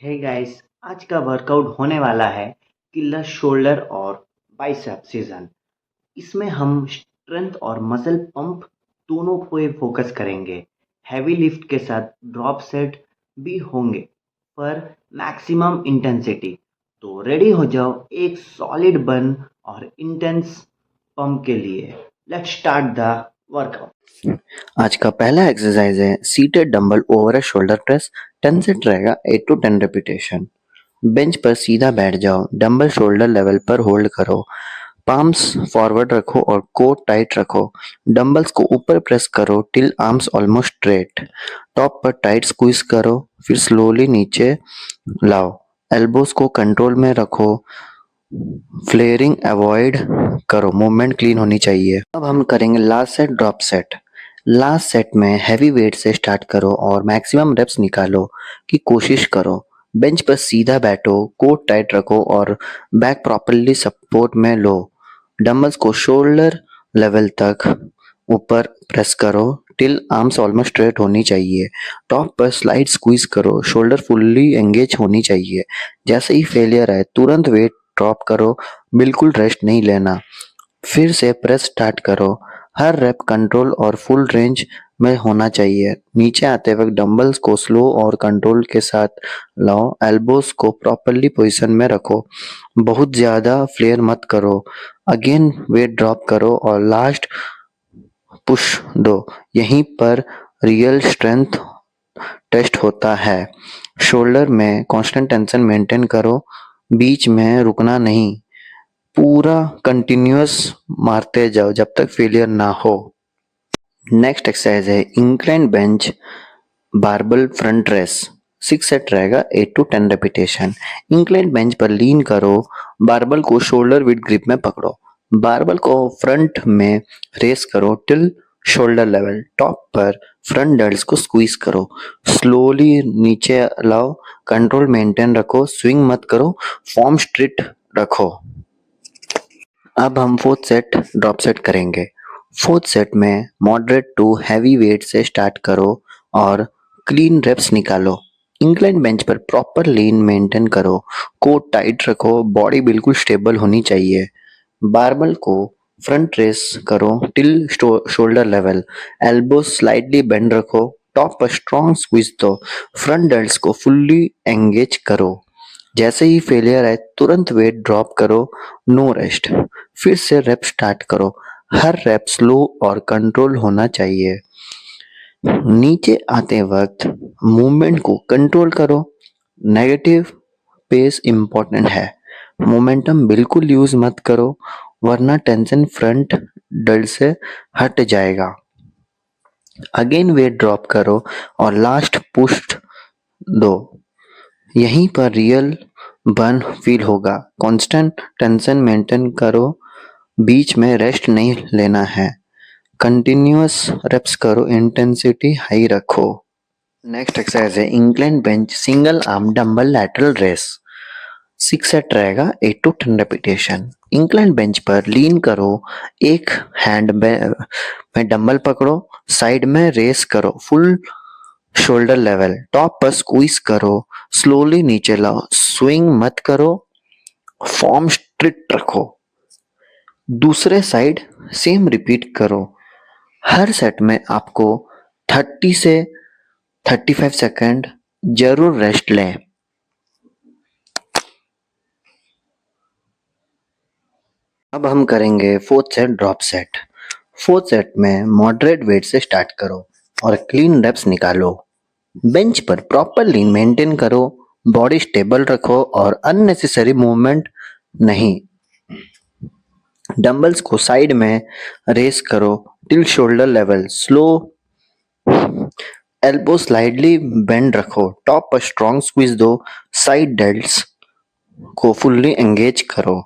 Hey guys, आज का workout होने वाला है किलर शोल्डर और बाइसेप सीजन। इसमें हम स्ट्रेंथ और मसल पंप दोनों पे फोकस करेंगे। हैवी लिफ्ट के साथ ड्रॉप सेट भी होंगे पर मैक्सिमम इंटेंसिटी। तो रेडी हो जाओ एक सॉलिड बर्न और इंटेंस पंप के लिए। Let's start the workout. आज का पहला एक्सरसाइज है seated dumbbell over a shoulder press. 10 set रहेगा, 8 to 10 रेपिटेशन। बेंच पर सीधा बैठ जाओ, डंबल शोल्डर लेवल पर होल्ड करो, पाम्स फॉरवर्ड रखो और कोर टाइट रखो। डंबल्स को ऊपर प्रेस करो till arms almost straight. Top पर टाइट स्क्वीज करो, फिर स्लोली नीचे लाओ। एल्बोस को कंट्रोल में रखो, फ्लेयरिंग अवॉइड करो, मूवमेंट क्लीन होनी चाहिए। अब हम करेंगे last set, drop set. Last set में हैवी वेट से स्टार्ट करो और मैक्सिमम रेप्स निकालो की कोशिश करो। बेंच पर सीधा बैठो, कोट टाइट रखो और बैक प्रॉपरली सपोर्ट में लो। डंबल्स को शोल्डर लेवल तक ऊपर प्रेस करो टिल आर्म्स ऑलमोस्ट स्ट्रेट होनी चाहिए। टॉप पर स्लाइड स्क्वीज करो, शोल्डर फुल्ली एंगेज होनी चाहिए। जैसे ही फेलियर आए तुरंत वेट ड्रॉप करो, बिल्कुल रेस्ट नहीं लेना। फिर से प्रेस स्टार्ट करो, हर रेप कंट्रोल और फुल रेंज में होना चाहिए। नीचे आते वक्त डंबल्स को स्लो और कंट्रोल के साथ लाओ, एल्बोस को प्रॉपरली पोजीशन में रखो, बहुत ज्यादा फ्लेयर मत करो। अगेन वेट ड्रॉप करो और लास्ट पुश दो। यहीं पर रियल स्ट्रेंथ टेस्ट होता है। शोल्डर में कांस्टेंट टेंशन मेंटेन करो, बीच में रुकना नहीं, पूरा कंटिन्यूअस मारते जाओ जब तक फेलियर ना हो। नेक्स्ट एक्सरसाइज है incline bench barbell front race. 6 set रहेगा, 8 to 10 रेपिटेशन। इंक्लाइन बेंच पर लीन करो, बारबल को शोल्डर विद ग्रिप में पकड़ो, बारबल को फ्रंट में रेस करो टिल शोल्डर लेवल। टॉप पर फ्रंट डल्स को स्क्वीज करो, स्लोली नीचे लाओ, कंट्रोल मेंटेन रखो, स्विंग मत करो, फॉर्म स्ट्रिट रखो। अब हम फोर्थ सेट ड्रॉप सेट करेंगे। फोर्थ सेट में मॉडरेट टू हैवी वेट से स्टार्ट करो और क्लीन रेप्स निकालो। इंक्लाइन बेंच पर प्रॉपर लेन मेंटेन करो, कोट टाइट रखो, बॉडी बिल्कुल स्टेबल होनी चाहिए। बारबल को फ्रंट रेस करो till shoulder level, elbow slightly bend रखो, टॉप पर स्ट्रॉन्ग स्क्वीज दो, फ्रंट डेल्ट्स को फुल्ली एंगेज करो। जैसे ही फेलियर आए तुरंत वेट ड्रॉप करो, नो रेस्ट। फिर से रेप स्टार्ट करो, हर रेप स्लो और कंट्रोल होना चाहिए। नीचे आते वक्त मूवमेंट को कंट्रोल करो, नेगेटिव पेस इंपॉर्टेंट है। मोमेंटम बिल्कुल यूज मत करो वरना टेंशन फ्रंट डल से हट जाएगा। अगेन वेट ड्रॉप करो और लास्ट पुश दो। यहीं पर रियल बर्न फील होगा। कांस्टेंट टेंशन मेंटेन करो, बीच में रेस्ट नहीं लेना है। कंटिन्यूअस रेप्स करो, इंटेंसिटी हाई रखो। नेक्स्ट एक्सरसाइज है incline bench single arm dumbbell lateral raise. 6 set रहेगा, 8 to 10 रेपिटेशन। इंक्लाइन बेंच पर लीन करो, एक हैंड में डंबल पकड़ो, साइड में रेस करो फुल शोल्डर लेवल। टॉप पर स्क्वीज करो, स्लोली नीचे लाओ, स्विंग मत करो, फॉर्म स्ट्रिक्ट रखो। दूसरे साइड सेम रिपीट करो। हर सेट में आपको 30 से 35 सेकंड जरूर रेस्ट लें। अब हम करेंगे fourth set drop set. Fourth set में मॉडरेट वेट से स्टार्ट करो और क्लीन रेप्स निकालो। बेंच पर प्रॉपर लीन मेंटेन करो, बॉडी स्टेबल रखो और अननेसेसरी मूवमेंट नहीं। डंबल्स को साइड में रेस करो till shoulder level, slow elbow slightly bend रखो, टॉप पर स्ट्रॉन्ग स्क्वीज दो, साइड डेल्ट्स को फुल्ली एंगेज करो।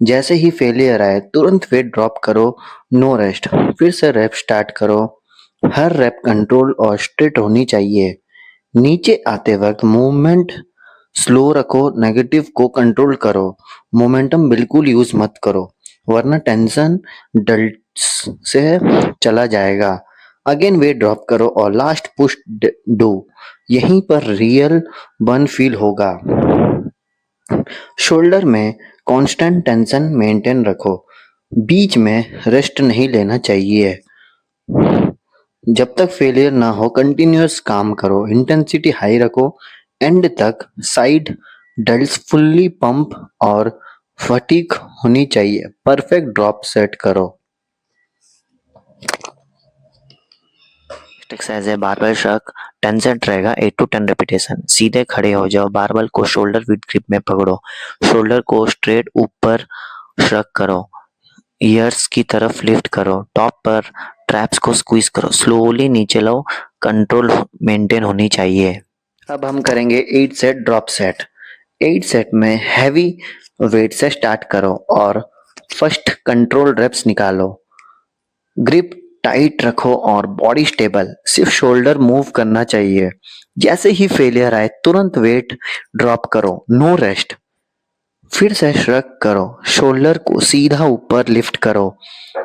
जैसे ही फेलियर आए तुरंत वेट ड्रॉप करो, नो रेस्ट। फिर से रेप स्टार्ट करो, हर रेप कंट्रोल और स्ट्रेट होनी चाहिए। नीचे आते वक्त मूवमेंट स्लो रखो, नेगेटिव को कंट्रोल करो, मोमेंटम बिल्कुल यूज मत करो वरना टेंशन डल से चला जाएगा। अगेन वेट ड्रॉप करो और लास्ट पुश डू। यहीं पर रियल बर्न फील होगा। शोल्डर में कांस्टेंट टेंशन मेंटेन रखो, बीच में रेस्ट नहीं लेना चाहिए। जब तक फेलियर ना हो कंटिन्यूअस काम करो, इंटेंसिटी हाई रखो, एंड तक साइड डेल्ट्स फुल्ली पंप और फटीक होनी चाहिए। परफेक्ट ड्रॉप सेट करो। एक्सरसाइज है बारबेल श्रग, 10 सेट रहेगा, 8 to 10 रेपिटेशन। सीधे खड़े हो जाओ, बारबेल को शोल्डर विद ग्रिप में पकड़ो, शोल्डर को स्ट्रेट ऊपर श्रग करो, ईयर्स की तरफ लिफ्ट करो, टॉप पर ट्रैप्स को स्क्वीज करो, स्लोली नीचे लो, कंट्रोल मेंटेन होनी चाहिए। अब हम करेंगे 8 सेट ड्रॉप सेट। 8 सेट में हैवी वेट से स्टार्ट करो और फर्स्ट कंट्रोल रेप्स निकालो। ग्रिप टाइट रखो और बॉडी स्टेबल, सिर्फ शोल्डर मूव करना चाहिए। जैसे ही फेलियर आए तुरंत वेट ड्रॉप करो, नो रेस्ट। फिर से श्रग करो, शोल्डर को सीधा ऊपर लिफ्ट करो,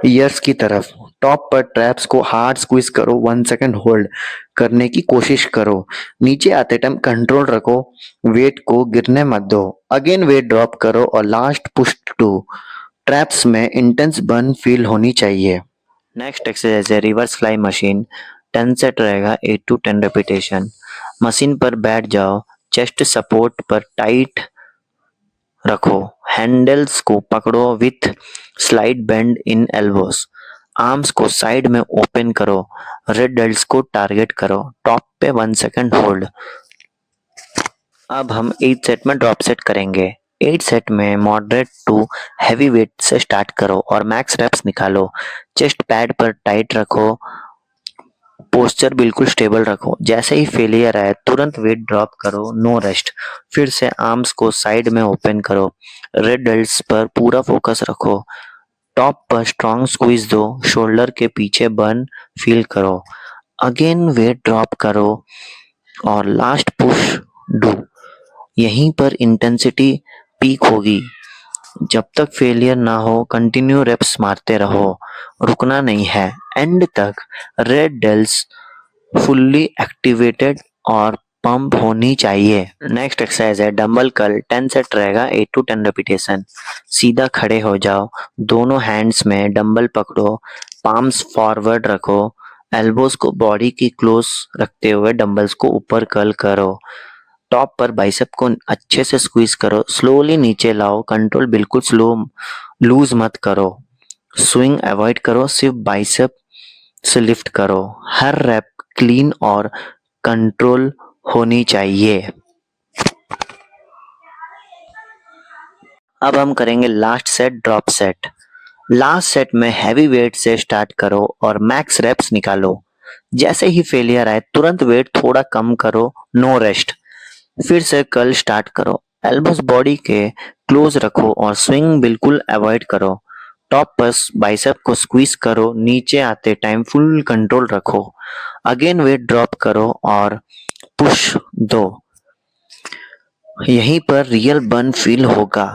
ईयर्स की तरफ, टॉप पर ट्रैप्स को हार्ड स्क्वीज करो, 1 सेकंड होल्ड करने की कोशिश करो। नीचे आते टाइम कंट्रोल रखो, वेट को गिरने मत दो। अगेन वेट ड्रॉप करो और लास्ट पुश टू। ट्रैप्स में इंटेंस बर्न फील होनी चाहिए। नेक्स्ट एक्सरसाइज है रिवर्स फ्लाई मशीन, 10 सेट रहेगा, 8 to 10 रेपिटेशन। मशीन पर बैठ जाओ, चेस्ट सपोर्ट पर टाइट रखो, हैंडल्स को पकड़ो with slide bend in elbows, arms को साइड में ओपन करो, रेड डेल्ट्स को टारगेट करो, टॉप पे 1 सेकंड होल्ड। अब हम 8 सेट में ड्रॉप सेट करेंगे। 8 सेट में मॉडरेट टू हैवी वेट से स्टार्ट करो और मैक्स रेप्स निकालो। चेस्ट पैड पर टाइट रखो, पोस्चर बिल्कुल स्टेबल रखो। जैसे ही फेलियर आए तुरंत वेट ड्रॉप करो, नो रेस्ट। फिर से आर्म्स को साइड में ओपन करो, रेड डेल्ट्स पर पूरा फोकस रखो, टॉप पर स्ट्रॉन्ग स्क्वीज दो, शोल्डर के पीछे बर्न फील करो। अगेन वेट ड्रॉप करो और लास्ट पुश डू। यहीं पर इंटेंसिटी पीक होगी। जब तक फेलियर ना हो कंटिन्यू रेप्स मारते रहो, रुकना नहीं है। एंड तक रेड डेल्स फुल्ली एक्टिवेटेड और पंप होनी चाहिए। नेक्स्ट एक्सरसाइज है डंबल कर्ल, 10 सेट रहेगा, 8 to 10 रेपिटेशन। सीधा खड़े हो जाओ, दोनों हैंड्स में डंबल पकड़ो, पाम्स फॉरवर्ड रखो, एल्बोस को बॉडी की क्लोज रखते हुए डंबल्स को ऊपर कर्ल करो। टॉप पर बाइसेप को अच्छे से स्क्वीज करो, स्लोली नीचे लाओ, कंट्रोल बिल्कुल स्लो लूज मत करो, स्विंग अवॉइड करो, सिर्फ बाइसेप से लिफ्ट करो। हर रैप क्लीन और कंट्रोल होनी चाहिए। अब हम करेंगे last set drop set. Last set में हैवी वेट से स्टार्ट करो और मैक्स रेप्स निकालो। जैसे ही फेलियर आए तुरंत वेट थोड़ा कम करो, नो रेस्ट। फिर से कर्ल स्टार्ट करो, एल्बोस बॉडी के क्लोज रखो और स्विंग बिल्कुल अवॉइड करो। टॉप पर बाइसेप को स्क्वीज करो, नीचे आते टाइम फुल कंट्रोल रखो। अगेन वेट ड्रॉप करो और पुश दो। यहीं पर रियल बर्न फील होगा।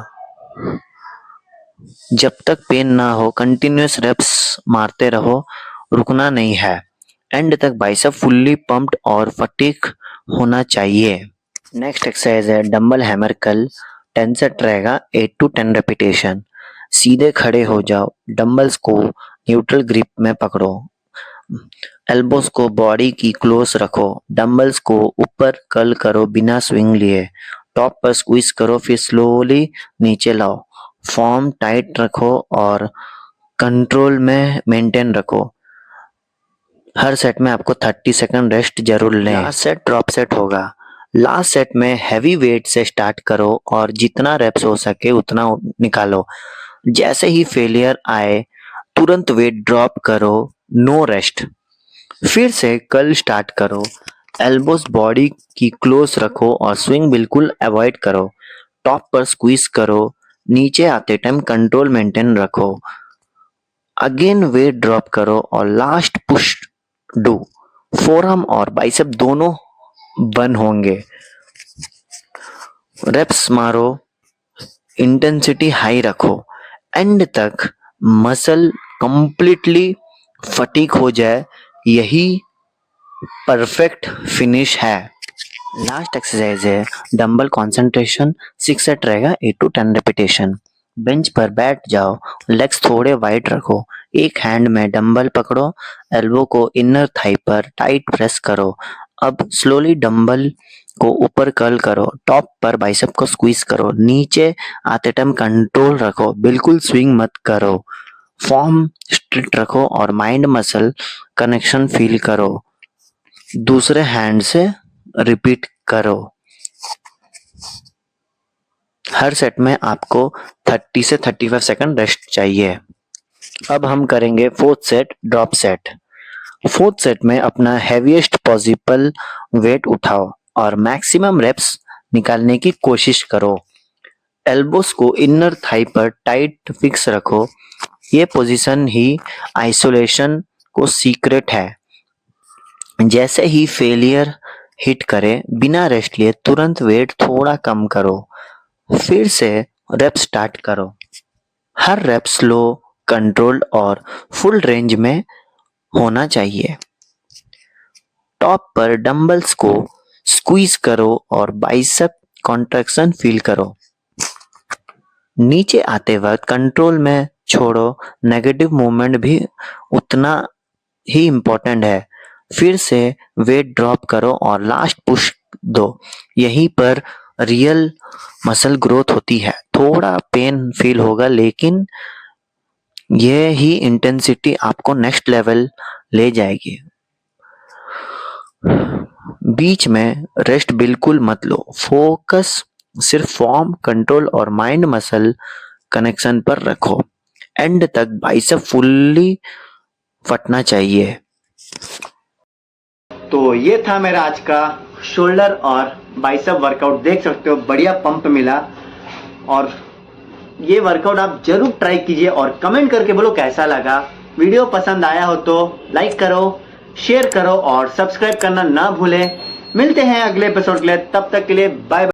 जब तक पेन ना हो कंटिन्यूअस रेप्स मारते रहो, रुकना नहीं है। एंड तक बाइसेप फुल्ली पंप्ड और फटीग होना चाहिए। नेक्स्ट एक्सरसाइज है डंबल हैमर कर्ल, 10 सेट रहेगा, 8 to 10 रेपिटेशन। सीधे खड़े हो जाओ, डंबल्स को न्यूट्रल ग्रिप में पकड़ो, एल्बोस को बॉडी की क्लोज रखो, डंबल्स को ऊपर कर्ल करो बिना स्विंग लिए, टॉप पर स्क्वीज करो, फिर स्लोली नीचे लाओ, फॉर्म टाइट रखो और कंट्रोल में मेंटेन रखो। हर सेट में आपको 30 सेकंड रेस्ट जरूर लें। लास्ट सेट ड्रॉप सेट होगा। लास्ट सेट में हैवी वेट से स्टार्ट करो और जितना रेप्स हो सके उतना निकालो। जैसे ही फेलियर आए तुरंत वेट ड्रॉप करो, नो रेस्ट। फिर से कर्ल स्टार्ट करो, एल्बोस बॉडी की क्लोज रखो और स्विंग बिल्कुल अवॉइड करो। टॉप पर स्क्वीज करो, नीचे आते टाइम कंट्रोल मेंटेन रखो। अगेन वेट ड्रॉप करो और लास्ट पुश डू। फोरआर्म और बाइसेप दोनों बर्न होंगे। रेप्स मारो, इंटेंसिटी हाई रखो, एंड तक मसल कंप्लीटली फटीग हो जाए, यही परफेक्ट फिनिश है। लास्ट एक्सरसाइज है डंबल कंसंट्रेशन 6 सेट रहेगा 8 to 10 रेपिटेशन। बेंच पर बैठ जाओ, लेग्स थोड़े वाइड रखो, एक हैंड में डंबल पकड़ो, एल्बो को इनर थाई पर टाइट प्रेस करो। अब स्लोली डंबल को ऊपर कर्ल करो, टॉप पर बाइसेप को स्क्वीज करो, नीचे आते टाइम कंट्रोल रखो, बिल्कुल स्विंग मत करो। फॉर्म स्ट्रिक्ट रखो और माइंड मसल कनेक्शन फील करो। दूसरे हैंड से रिपीट करो। हर सेट में आपको 30 से 35 सेकंड रेस्ट चाहिए। अब हम करेंगे fourth set, drop set. Fourth set में अपना हैवीएस्ट पॉसिबल वेट उठाओ और मैक्सिमम रेप्स निकालने की कोशिश करो। एल्बोस को इनर थाई पर टाइट फिक्स रखो। ये पोजीशन ही आइसोलेशन को सीक्रेट है। जैसे ही फेलियर हिट करे, बिना रेस्ट लिए तुरंत वेट थोड़ा कम करो, फिर से रेप स्टार्ट करो। हर रेप स्लो, कंट्रोल्ड और फुल रेंज में होना चाहिए। टॉप पर डंबल्स को स्क्वीज करो और बाइसेप कॉन्ट्रैक्शन फील करो। नीचे आते वक्त कंट्रोल में छोड़ो, नेगेटिव मूवमेंट भी उतना ही इम्पोर्टेंट है। फिर से वेट ड्रॉप करो और लास्ट पुश दो। यहीं पर रियल मसल ग्रोथ होती है। थोड़ा पेन फील होगा, लेकिन यह ही इंटेंसिटी आपको नेक्स्ट लेवल ले जाएगी। बीच में रेस्ट बिल्कुल मत लो, फोकस सिर्फ फॉर्म, कंट्रोल और माइंड मसल कनेक्शन पर रखो। एंड तक बाइसेप फुल्ली फटना चाहिए। तो ये था मेरा आज का शोल्डर और बाइसेप वर्कआउट। देख सकते हो बढ़िया पंप मिला, और ये वर्कआउट आप जरूर ट्राई कीजिए और कमेंट करके बोलो कैसा लगा। वीडियो पसंद आया हो तो लाइक करो, शेयर करो और सब्सक्राइब करना ना भूलें। मिलते हैं अगले एपिसोड के लिए, तब तक के लिए बाय बाय।